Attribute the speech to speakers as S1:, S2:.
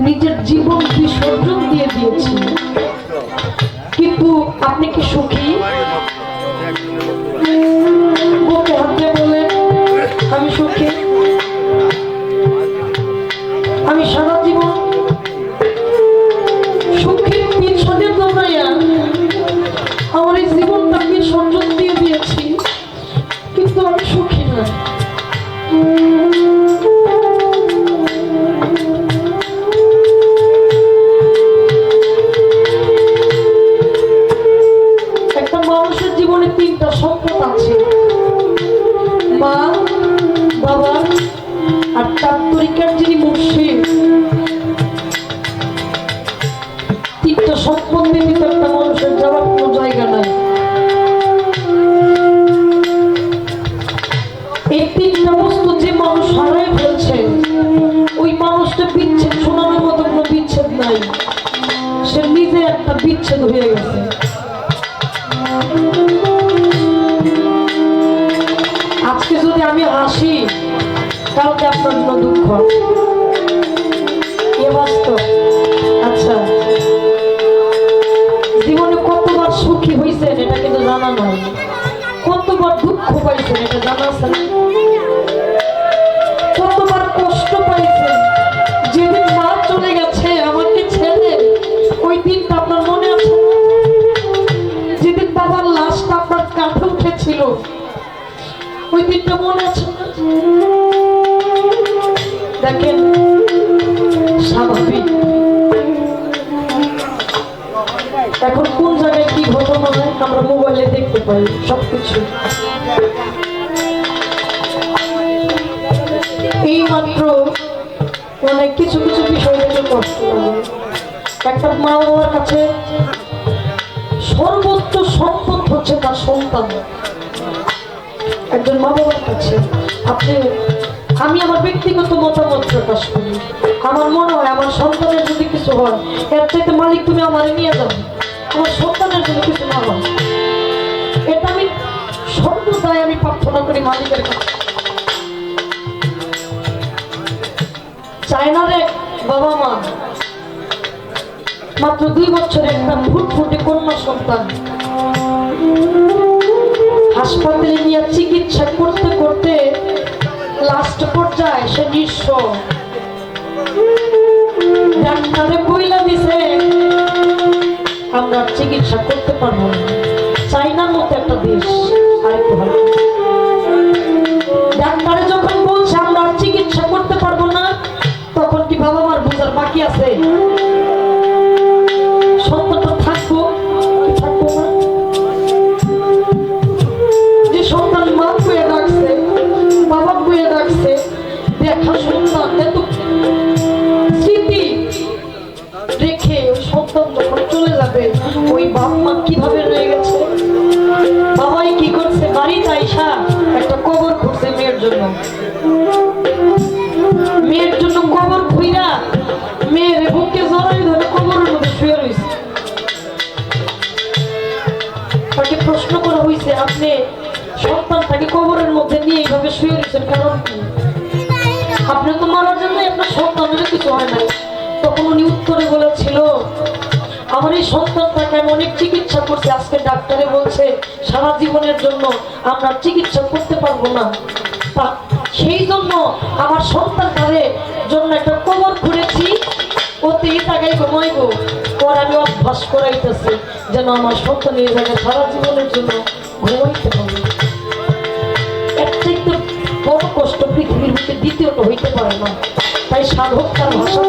S1: নিজের জীবন বিসর্জন দিয়ে দিয়েছি, কিন্তু আপনি কি সুখী? বুকে হাত দিয়ে বলেন আমি সুখী। আমি সারা জীবন সুখের পিছনে দৌড়াইয়া আমার এই জীবনটা বিসর্জন দিয়ে দিয়েছি, কিন্তু আমি সুখী না। একটা মানুষের জীবনে তিনটা সম্পদ আছে, মা, বাবা আর তার তরিকার যিনি মুর্শিদ। তিনটা সম্পদ ব্যতীত একটা মানুষের যাওয়ার কোনো জায়গা নাই। এই তিনটা বস্তু যে মানুষ হারায় ফেলছে, ওই মানুষটা বিচ্ছেদ শোনানোর মতো কোনো বিচ্ছেদ নাই, সে নিজে একটা বিচ্ছেদ হয়ে গেছে। আজকে যদি আমি হাসি, কালকে আপনার জন্য দুঃখ, এ বাস্তব। আচ্ছা, জীবনে কতবার সুখী হয়েছেন এটা কিন্তু জানা নয়, কতবার দুঃখ পাইছেন এটা জানা আছে না? কতবার কষ্ট পাইছেন? যেদিন মা চলে গেছে আমাকে ছেড়ে, ওই দিনটা আপনার মনে আছে? যেদিন বাবার লাশটা আপনার কাঁধে উঠেছিল, ওই দিনটা মনে আছে? দেখেন, স্বাভাবিক এখন কোন জায়গায় কি ঘটনা হয় আমরা মোবাইলে দেখতে পাই সবকিছু। এই মাত্র মানে কিছু কিছু বিষয় থেকে কষ্ট লাগে। একটা মা বাবার কাছে সর্বোচ্চ সম্পদ হচ্ছে তার সন্তান। একজন মা বাবার কাছে আমি আমার ব্যক্তিগত মতামত প্রকাশ করি। আমার মনে হয় আমার সন্তানের যদি কিছু হয়, এর চাইতে মালিক তুমি আমারে নিয়ে যাবে, আমার সন্তানের যদি কিছু না হয়। এটা আমি সর্বদাই আমি প্রার্থনা করি মালিকের কাছে। চায়নার এক বাবা মা মাত্র 2 বছরের একটা ফুটফুটে কন্যা সন্তান হাসপাতালে নিয়ে চিকিৎসা করতে করতে লাস্ট পর্যায়ে সে নিঃস্ব। ডাক্তারে বইলা দিছে আমরা চিকিৎসা করতে পারবো না। চাইনার মতো একটা দেশ, আরেকটু ভালো। ডাক্তারে যখন বলছে আমরা চিকিৎসা করতে পারবো না, তখন কি বাবা মার বুঝার বাকি আছে সন্তানটা থাকবো কি থাকবো না? যে সন্তান মা বয়ে ডাকছে, বাবা বয়ে ডাকছে, দেখা সন্তান এত স্মৃতি রেখে ওই সন্তান যখন চলে যাবে, ওই বাপ মা কিভাবে রয়ে গেছে? বাবাই কি করছে? বাড়িতে আইসা একটা কবর খুঁড়ছে মেয়ের জন্য। মেয়ের জন্য কবর খুঁড়া মেয়ের বুকে জড়াই ধরে কবরের মধ্যে শুয়ে রয়েছে। তাকে প্রশ্ন করা হয়েছে, আপনি সন্তানটাকে কবরের মধ্যে নিয়ে এইভাবে শুয়ে রয়েছেন কারণ কি? আপনি তো মারার জন্য আপনার সন্তানের কিছু হয় না। তখন উনি উত্তরে বলেছিল, আমার এই সন্তানটাকে আমি অনেক চিকিৎসা করছি, আজকে ডাক্তারে বলছে সারা জীবনের জন্য আমরা চিকিৎসা করতে পারবো না, সেই জন্য আমার সন্তানটারে জন্য একটা কবর খুঁড়েছি, ওতে এই জায়গায় ঘুমাইব। পর আমি অভ্যাস করাইতেছি যেন আমার সন্তান এই জায়গায় সারা জীবনের জন্য ঘুমাইতে হবে। এর চাইতে বড় কষ্ট পৃথিবীর মধ্যে দ্বিতীয়টা হইতে পারে না। তাই সাধক তার ভাষা